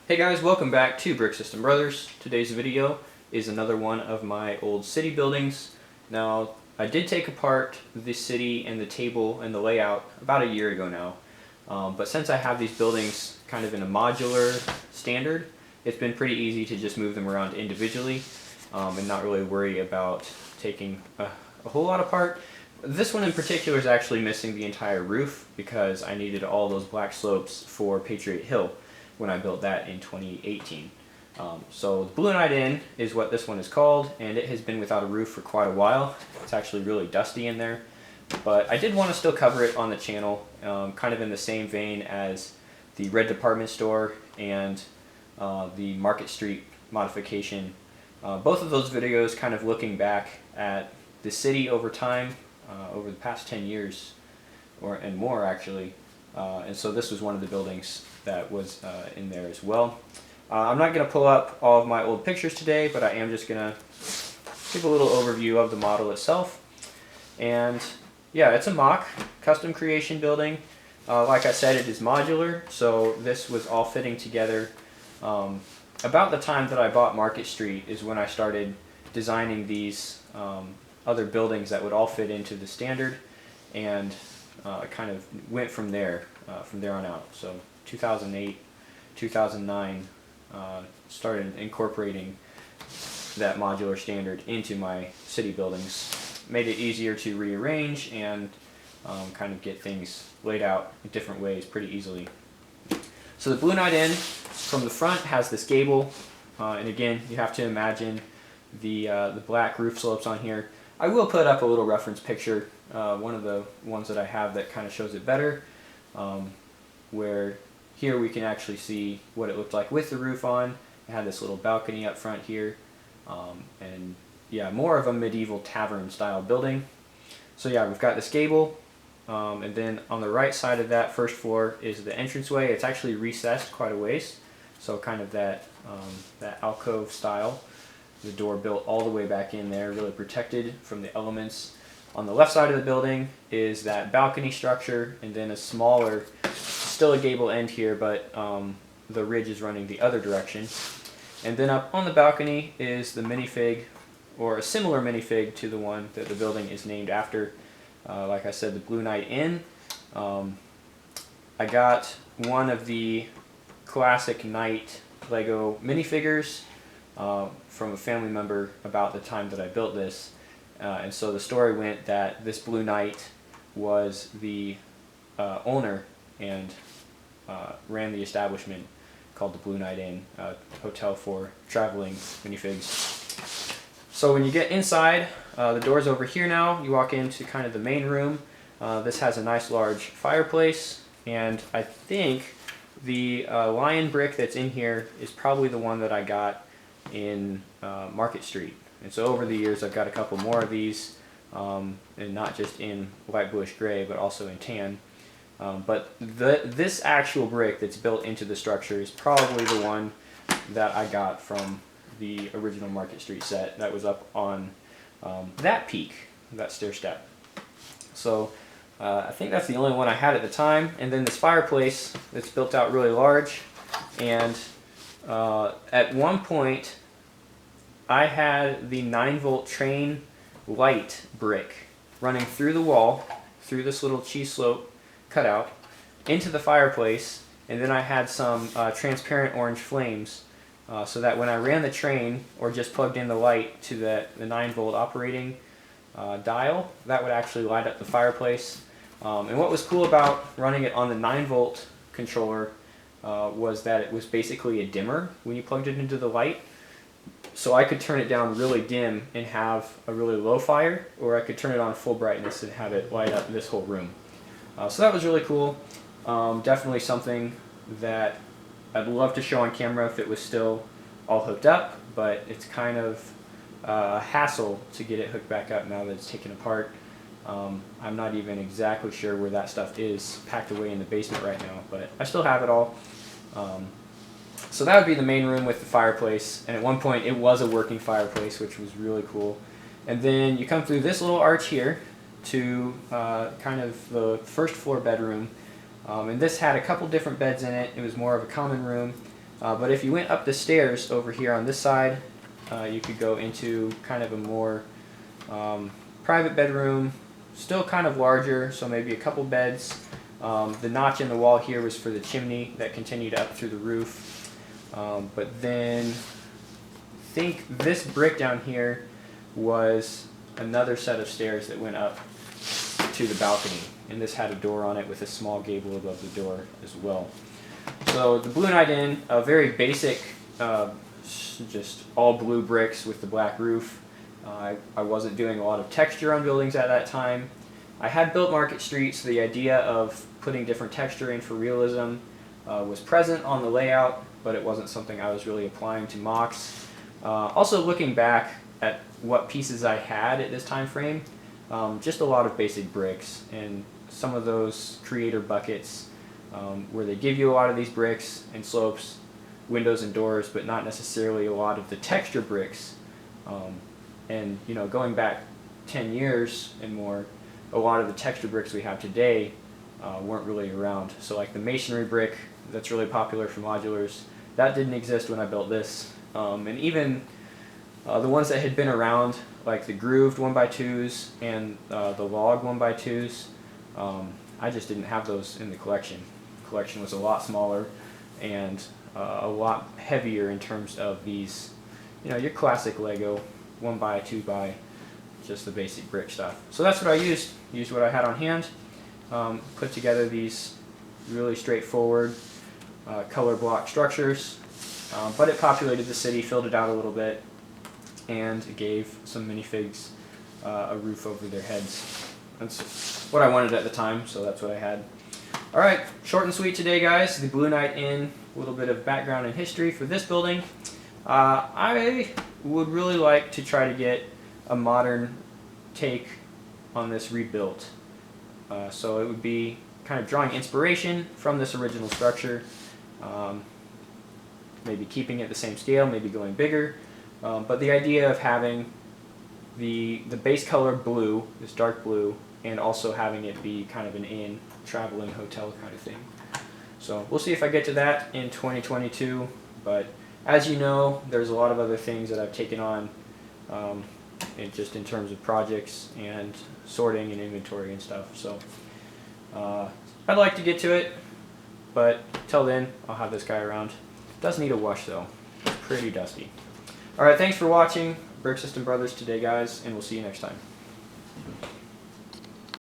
Hey guys, welcome back to Brick System Brothers. Today's video is another one of my old city buildings. Now, I did take apart the city and the table and the layout about a year ago now. But since I have these buildings kind of in a modular standard, it's been pretty easy to just move them around individually and not really worry about taking a whole lot apart. This one in particular is actually missing the entire roof because I needed all those black slopes for Patriot Hill when I built that in 2018. So the Blue Night Inn is what this one is called, and it has been without a roof for quite a while. It's actually really dusty in there, but I did want to still cover it on the channel, kind of in the same vein as the Red Department Store and the Market Street modification. Both of those videos kind of looking back at the city over time, over the past 10 years, and more actually. And so this was one of the buildings that was in there as well. I'm not going to pull up all of my old pictures today, but I am just going to give a little overview of the model itself. And yeah, it's a MOC, custom creation building. Like I said, it is modular, so this was all fitting together. About the time that I bought Market Street is when I started designing these other buildings that would all fit into the standard, and I kind of went from there on out. So 2008, 2009, started incorporating that modular standard into my city buildings. Made it easier to rearrange and kind of get things laid out in different ways pretty easily. So the Blue Night Inn from the front has this gable, and again you have to imagine the black roof slopes on here. I will put up a little reference picture, one of the ones that I have that kind of shows it better, where here we can actually see what it looked like with the roof on. It had this little balcony up front here, and yeah, more of a medieval tavern style building. So yeah, we've got this gable, and then on the right side of that first floor is the entranceway. It's actually recessed quite a ways, so kind of that alcove style. The door built all the way back in there, really protected from the elements. On the left side of the building is that balcony structure, and then a smaller, still a gable end here, but the ridge is running the other direction. And then up on the balcony is the minifig, or a similar minifig to the one that the building is named after. Like I said, the Blue Night Inn. I got one of the classic Knight Lego minifigures from a family member about the time that I built this. And so the story went that this Blue Knight was the owner and ran the establishment called the Blue Night Inn, a hotel for traveling minifigs. So when you get inside, the door's over here now. You walk into kind of the main room. This has a nice large fireplace, and I think the lion brick that's in here is probably the one that I got in Market Street. And so over the years I've got a couple more of these, and not just in light bluish gray, but also in tan. But this actual brick that's built into the structure is probably the one that I got from the original Market Street set that was up on that peak, that stair step. So I think that's the only one I had at the time. And then this fireplace that's built out really large, and at one point I had the 9-volt train light brick running through the wall, through this little cheese slope cutout, into the fireplace, and then I had some transparent orange flames, so that when I ran the train or just plugged in the light to the 9-volt operating dial, that would actually light up the fireplace. And what was cool about running it on the 9-volt controller was that it was basically a dimmer when you plugged it into the light. So I could turn it down really dim and have a really low fire, or I could turn it on full brightness and have it light up this whole room. So that was really cool. Definitely something that I'd love to show on camera if it was still all hooked up, but it's kind of a hassle to get it hooked back up now that it's taken apart. I'm not even exactly sure where that stuff is packed away in the basement right now, but I still have it all. So that would be the main room with the fireplace, and at one point it was a working fireplace, which was really cool. And then you come through this little arch here to kind of the first floor bedroom, and this had a couple different beds in it. It was more of a common room. But if you went up the stairs over here on this side, you could go into kind of a more private bedroom, still kind of larger, so maybe a couple beds. The notch in the wall here was for the chimney that continued up through the roof. But then I think this brick down here was another set of stairs that went up to the balcony, and this had a door on it with a small gable above the door as well. So the Blue Knight Inn, a very basic, just all blue bricks with the black roof. I wasn't doing a lot of texture on buildings at that time. I had built Market Street, so the idea of putting different texture in for realism was present on the layout, but it wasn't something I was really applying to MOCs. Also looking back at what pieces I had at this time frame, just a lot of basic bricks, and some of those creator buckets where they give you a lot of these bricks and slopes, windows and doors, but not necessarily a lot of the texture bricks. And you know, going back 10 years and more, a lot of the texture bricks we have today weren't really around. So like the masonry brick that's really popular for modulars, that didn't exist when I built this. And even the ones that had been around, like the grooved 1x2s and the log 1x2s, I just didn't have those in the collection. The collection was a lot smaller and a lot heavier in terms of these, you know, your classic Lego 1x, 2x, just the basic brick stuff. So that's what I used what I had on hand, put together these really straightforward color block structures, but it populated the city, filled it out a little bit, and it gave some minifigs a roof over their heads. That's what I wanted at the time, so that's what I had. Alright, short and sweet today, guys. The Blue Knight Inn, a little bit of background and history for this building. I would really like to try to get a modern take on this rebuilt. So it would be kind of drawing inspiration from this original structure, maybe keeping it the same scale, maybe going bigger, but the idea of having the base color blue, this dark blue, and also having it be kind of an inn, traveling hotel kind of thing. So we'll see if I get to that in 2022, but as you know, there's a lot of other things that I've taken on just in terms of projects and sorting and inventory and stuff. So I'd like to get to it, but till then, I'll have this guy around. Does need a wash though. It's pretty dusty. Alright, thanks for watching Brick System Brothers today, guys, and we'll see you next time.